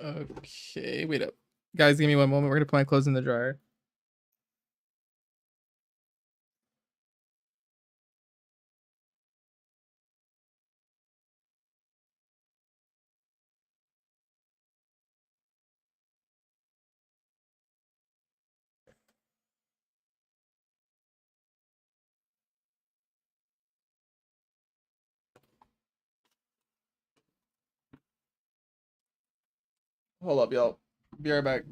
Okay, wait up. Guys, give me one moment. We're gonna put my clothes in the dryer. Hold up, y'all. Be right back.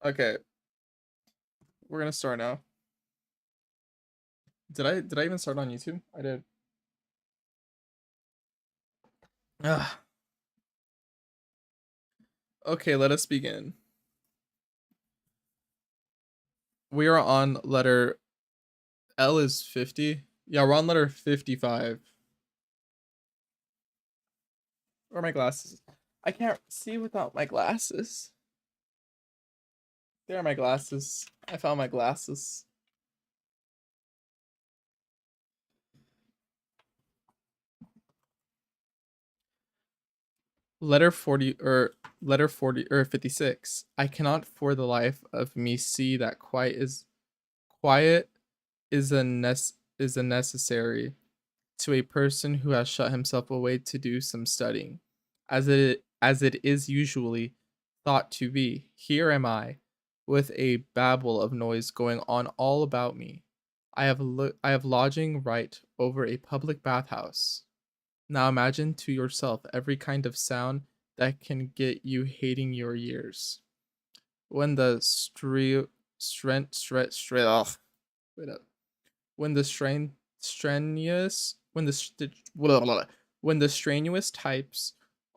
Okay, we're gonna start now. Did I even start on YouTube? I did. Ugh. Okay, let us begin. We are on letter L is 50. Yeah, we're on letter 55. Where are my glasses? I can't see without my glasses. There are my glasses. I found my glasses. Letter 40 or letter 40 or 56. I cannot for the life of me see that quiet is a necessary to a person who has shut himself away to do some studying, as it is usually thought to be. Here am I, with a babble of noise going on all about me. I have lodging right over a public bathhouse. Now imagine to yourself every kind of sound that can get you hating your ears. When the stre- stren- stre- stre- ugh, wait up. When the strenuous when the strenuous types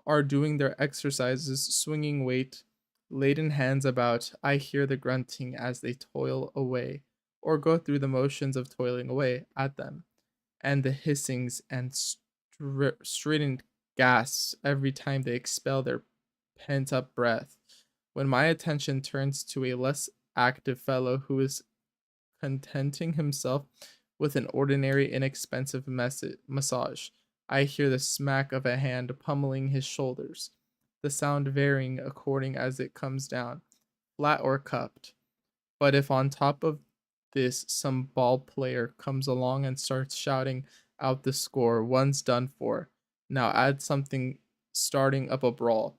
are doing their exercises, swinging weight laden hands about, I hear the grunting as they toil away, or go through the motions of toiling away at them, and the hissings and strident gasps every time they expel their pent up breath. When my attention turns to a less active fellow who is contenting himself with an ordinary, inexpensive massage. I hear the smack of a hand pummeling his shoulders, the sound varying according as it comes down, flat or cupped. But if on top of this some ball player comes along and starts shouting out the score, one's done for. Now add something starting up a brawl,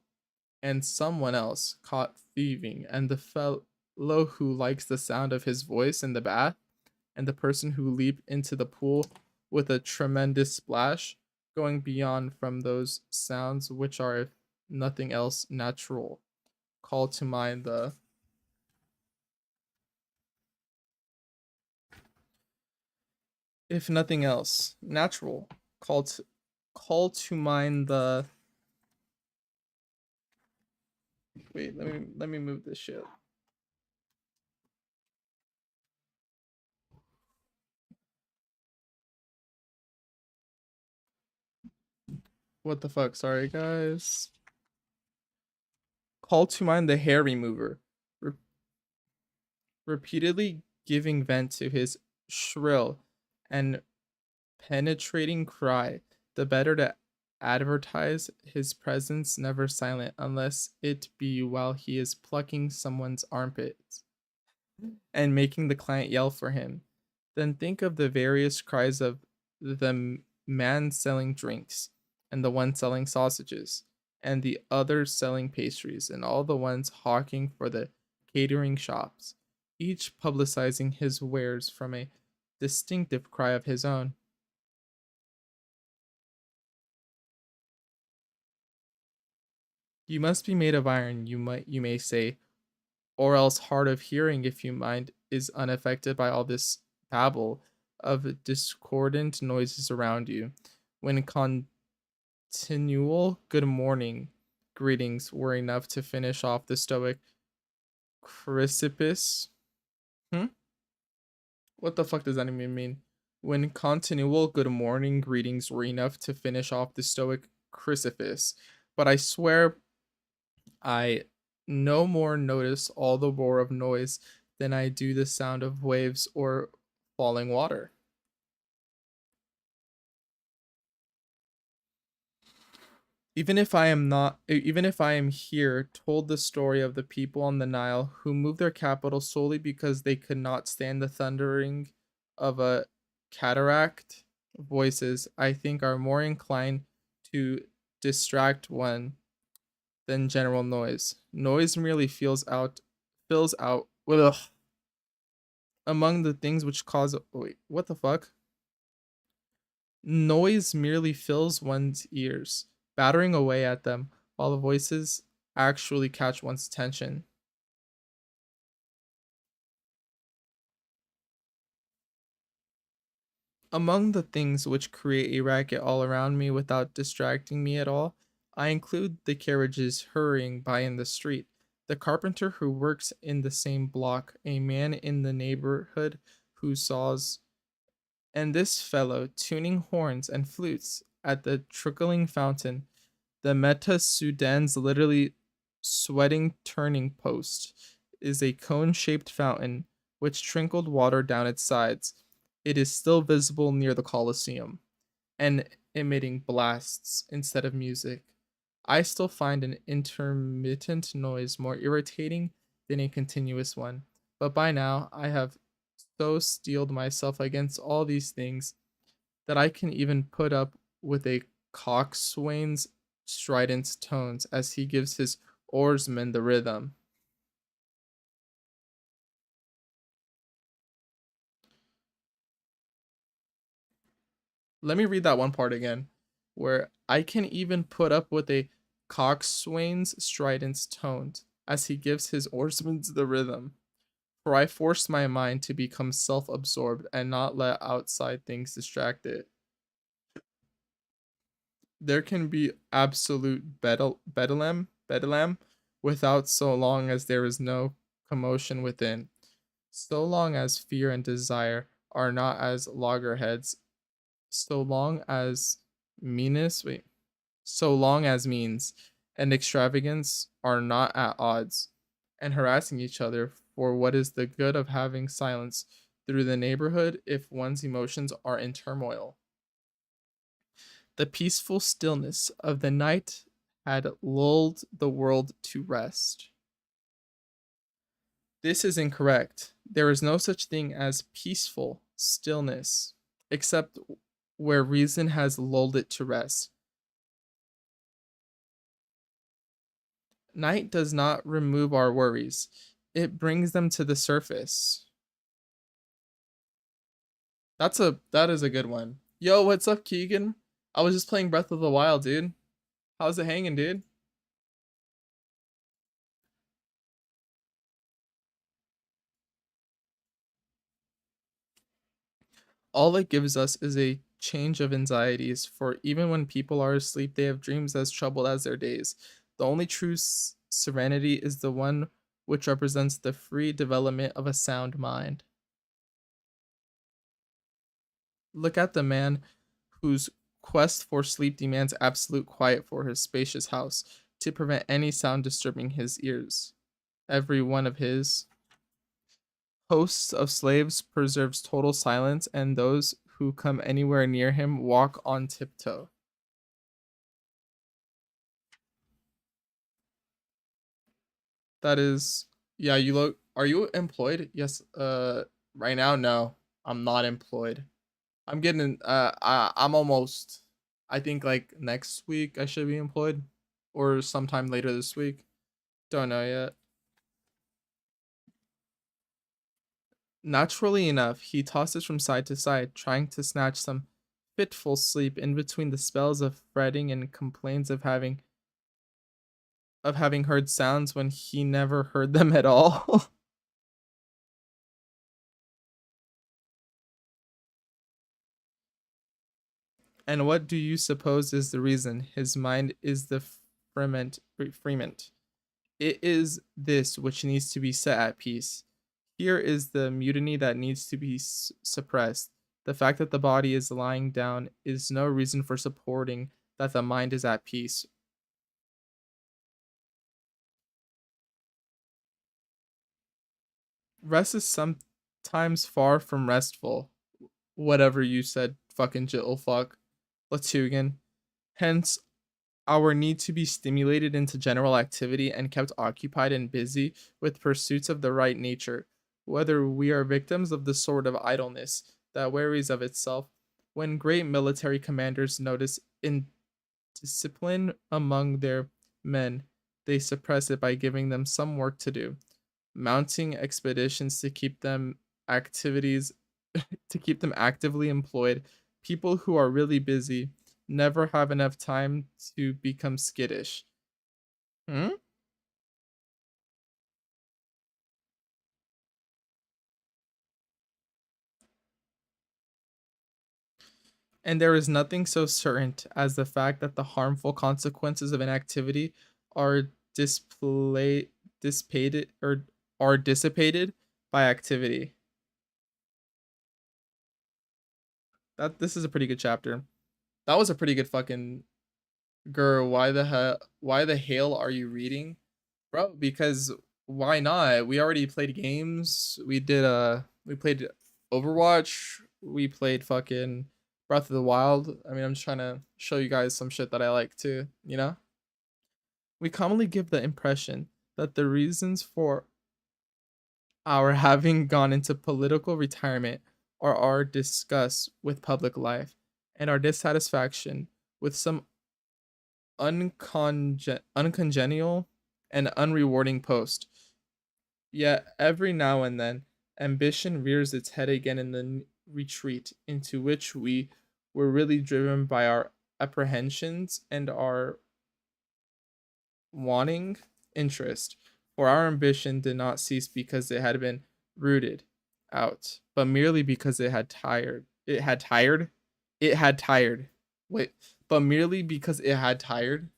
and someone else caught thieving, and the fellow who likes the sound of his voice in the bath, and the person who leaped into the pool with a tremendous splash, going beyond from those sounds which are, if nothing else, natural. Call to mind the if nothing else, natural. Call to mind the wait, let me move this shit. What the fuck? Sorry guys. Call to mind the hair remover, re- repeatedly giving vent to his shrill and penetrating cry, the better to advertise his presence never silent unless it be while he is plucking someone's armpits and making the client yell for him. Then think of the various cries of the man selling drinks, and the one selling sausages, and the other selling pastries, and all the ones hawking for the catering shops, each publicizing his wares from a distinctive cry of his own. You must be made of iron, you may say, or else hard of hearing if your mind is unaffected by all this babble of discordant noises around you. When continual good morning greetings were enough to finish off the stoic Chrysippus. Hmm? What the fuck does that even mean? When continual good morning greetings were enough to finish off the stoic Chrysippus. But I swear I no more notice all the roar of noise than I do the sound of waves or falling water. Even if I am here told the story of the people on the Nile who moved their capital solely because they could not stand the thundering of a cataract, voices I think are more inclined to distract one than general noise. Noise merely fills out ugh, among the things which cause wait, what the fuck? Noise merely fills one's ears, battering away at them, while the voices actually catch one's attention. Among the things which create a racket all around me without distracting me at all, I include the carriages hurrying by in the street, the carpenter who works in the same block, a man in the neighborhood who saws, and this fellow tuning horns and flutes at the trickling fountain, the Meta Sudan's literally sweating turning post is a cone shaped fountain which trickled water down its sides. It is still visible near the Colosseum and emitting blasts instead of music. I still find an intermittent noise more irritating than a continuous one, but by now I have so steeled myself against all these things that I can even put up with a coxswain's strident tones as he gives his oarsmen the rhythm. Let me read that one part again, where I can even put up with a coxswain's strident tones as he gives his oarsmen the rhythm. For I force my mind to become self absorbed and not let outside things distract it. There can be absolute bedlam without so long as there is no commotion within. So long as fear and desire are not as loggerheads, so long as meanness, wait, so long as means and extravagance are not at odds and harassing each other for what is the good of having silence, through the neighborhood if one's emotions are in turmoil. The peaceful stillness of the night had lulled the world to rest. This is incorrect. There is no such thing as peaceful stillness, except where reason has lulled it to rest. Night does not remove our worries, it brings them to the surface. That is a good one. Yo, what's up, Keegan? I was just playing Breath of the Wild, dude. How's it hanging, dude? All it gives us is a change of anxieties, for even when people are asleep, they have dreams as troubled as their days. The only true serenity is the one which represents the free development of a sound mind. Look at the man whose quest for sleep demands absolute quiet for his spacious house to prevent any sound disturbing his ears. Every one of his hosts of slaves preserves total silence, and those who come anywhere near him walk on tiptoe. That is, yeah, you look, are you employed? Yes, right now, no, I'm not employed. I'm getting, I'm almost, I think like next week I should be employed or sometime later this week. Don't know yet. Naturally enough, he tosses from side to side, trying to snatch some fitful sleep in between the spells of fretting, and complains of having heard sounds when he never heard them at all. And what do you suppose is the reason? His mind is the ferment. It is this which needs to be set at peace. Here is the mutiny that needs to be suppressed. The fact that the body is lying down is no reason for supporting that the mind is at peace. Rest is sometimes far from restful. Whatever you said, fucking jittle fuck. Latugan. Hence, our need to be stimulated into general activity and kept occupied and busy with pursuits of the right nature, whether we are victims of the sort of idleness that wearies of itself. When great military commanders notice indiscipline among their men, they suppress it by giving them some work to do, mounting expeditions activities to keep them actively employed. People who are really busy never have enough time to become skittish. Hmm? And there is nothing so certain as the fact that the harmful consequences of inactivity are dissipated or are dissipated by activity. That this is a pretty good chapter. That was a pretty good fucking girl. Why the hell are you reading? Bro, because why not? We already played games. We played Overwatch. We played fucking Breath of the Wild. I mean, I'm just trying to show you guys some shit that I like too, you know? We commonly give the impression that the reasons for our having gone into political retirement are our disgust with public life and our dissatisfaction with some uncongenial and unrewarding post. Yet every now and then, ambition rears its head again in the retreat into which we were really driven by our apprehensions and our wanting interest. For our ambition did not cease because it had been rooted out, but merely because it had tired. It had tired? It had tired. Wait, but merely because it had tired?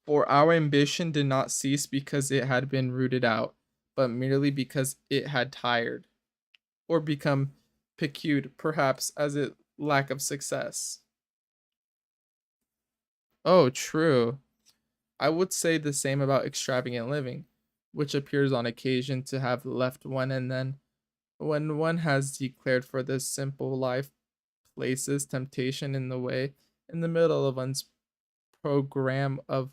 For our ambition did not cease because it had been rooted out, but merely because it had tired, or become piqued, perhaps, as a lack of success. Oh, true. I would say the same about extravagant living, which appears on occasion to have left one, and then, when one has declared for this simple life, places temptation in the way, in the middle of one's program of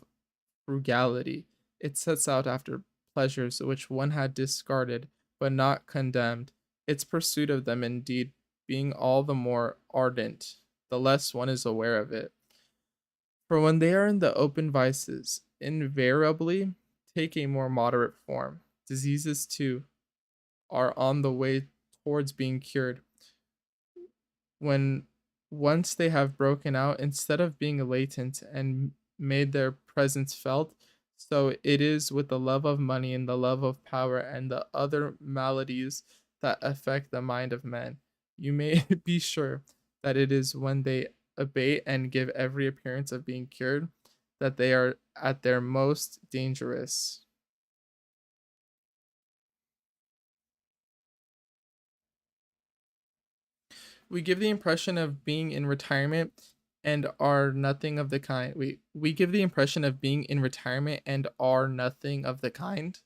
frugality. It sets out after pleasures which one had discarded, but not condemned, its pursuit of them indeed being all the more ardent, the less one is aware of it. For when they are in the open vices, invariably take a more moderate form. Diseases, too, are on the way towards being cured. When once they have broken out, instead of being latent and made their presence felt, so it is with the love of money and the love of power and the other maladies that affect the mind of men. You may be sure that it is when they abate and give every appearance of being cured that they are at their most dangerous. We give the impression of being in retirement and are nothing of the kind. We give the impression of being in retirement and are nothing of the kind.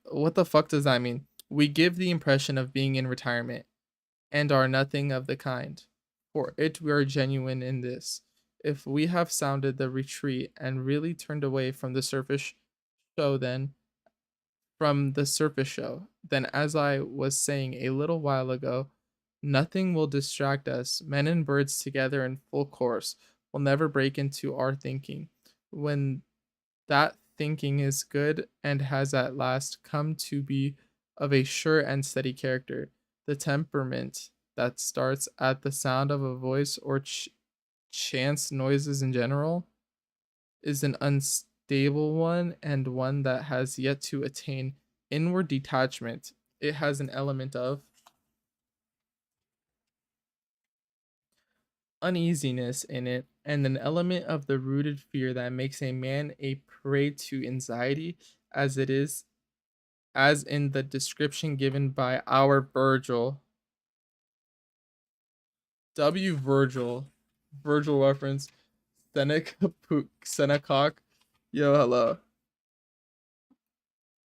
What the fuck does that mean? We give the impression of being in retirement and are nothing of the kind. For it we are genuine in this. If we have sounded the retreat and really turned away from the surface show, then as I was saying a little while ago, nothing will distract us. Men and birds together in full course will never break into our thinking. When that thinking is good and has at last come to be of a sure and steady character, the temperament that starts at the sound of a voice or chance noises in general is an unstable one and one that has yet to attain inward detachment. It has an element of uneasiness in it and an element of the rooted fear that makes a man a prey to anxiety, as it is as in the description given by our Virgil. W. Virgil reference. Seneca. Yo, hello.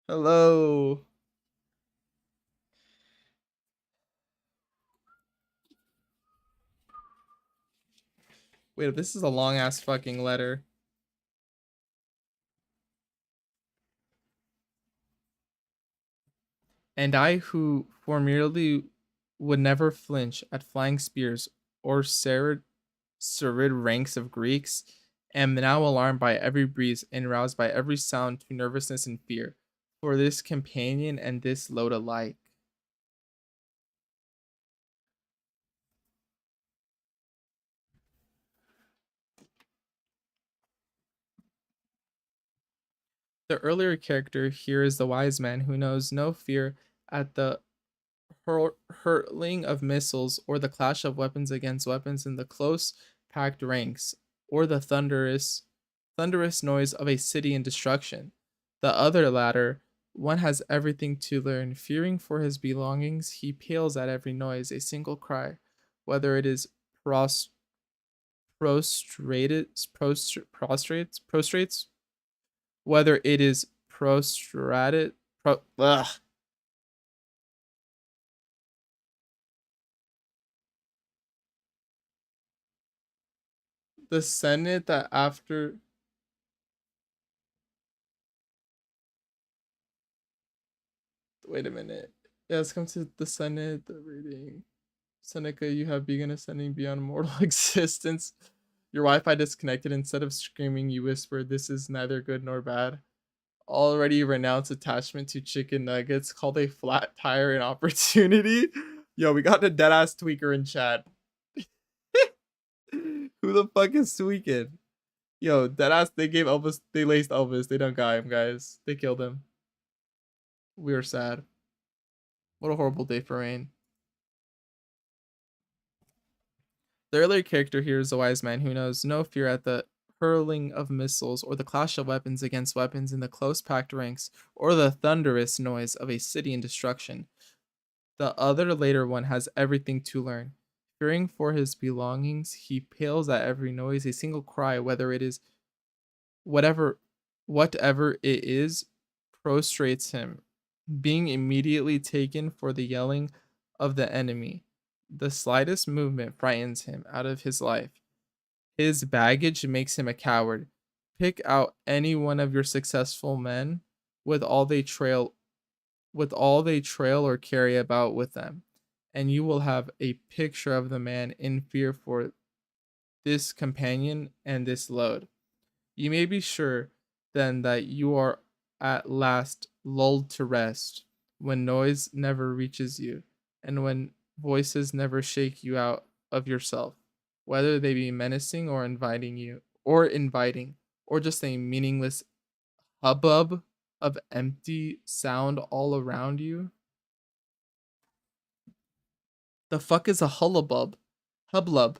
Hello. Wait, this is a long ass fucking letter. And I, who formerly would never flinch at flying spears or serried ranks of Greeks, am now alarmed by every breeze and roused by every sound to nervousness and fear, for this companion and this load alike. The earlier character here is the wise man who knows no fear at the hurtling of missiles or the clash of weapons against weapons in the close packed ranks or the thunderous noise of a city in destruction. The other latter, one has everything to learn. Fearing for his belongings, he pales at every noise, a single cry, whether it is pros- prostrates, whether it is prostrated, the Senate that after. Wait a minute. Yeah, let's come to the Senate, the reading. Seneca, you have begun ascending beyond mortal existence. Your Wi Fi disconnected. Instead of screaming, you whisper, "This is neither good nor bad." Already renounced attachment to chicken nuggets, called a flat tire an opportunity. Yo, we got a dead ass tweaker in chat. Who the fuck is tweaking? Yo, dead ass, they gave Elvis, they laced Elvis. They don't got him, guys. They killed him. We are sad. What a horrible day for Rain. The earlier character here is a wise man who knows no fear at the hurling of missiles or the clash of weapons against weapons in the close packed ranks or the thunderous noise of a city in destruction. The other later one has everything to learn. Fearing for his belongings, he pales at every noise. A single cry, whatever whatever it is, prostrates him, being immediately taken for the yelling of the enemy. The slightest movement frightens him out of his life. His baggage makes him a coward. Pick out any one of your successful men with all they trail or carry about with them, and you will have a picture of the man in fear for this companion and this load. You may be sure then that you are at last lulled to rest, when noise never reaches you, and when voices never shake you out of yourself, whether they be menacing or inviting, or just a meaningless hubbub of empty sound all around you. The fuck is a hullabub? Hublub.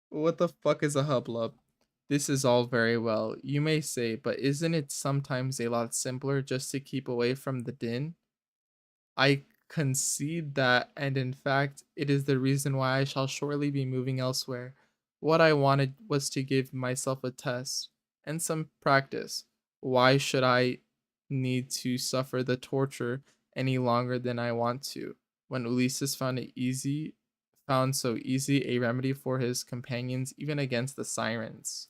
What the fuck is a hublub? This is all very well, you may say, but isn't it sometimes a lot simpler just to keep away from the din? I concede that, and in fact, it is the reason why I shall shortly be moving elsewhere. What I wanted was to give myself a test and some practice. Why should I need to suffer the torture any longer than I want to? When Ulysses found so easy a remedy for his companions, even against the sirens.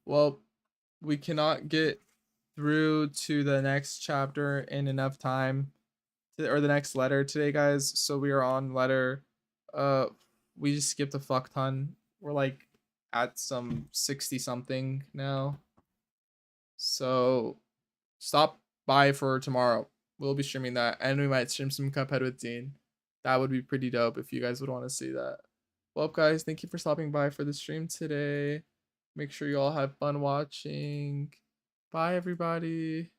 Well, we cannot get through to the next chapter in enough time or the next letter today, guys. So we are on letter uh we just skipped a fuck ton. We're like at some 60 something now. So stop by for tomorrow. We'll be streaming that, and we might stream some Cuphead with Dean. That would be pretty dope if you guys would want to see that. Well, guys, thank you for stopping by for the stream today. Make sure you all have fun watching. Bye, everybody.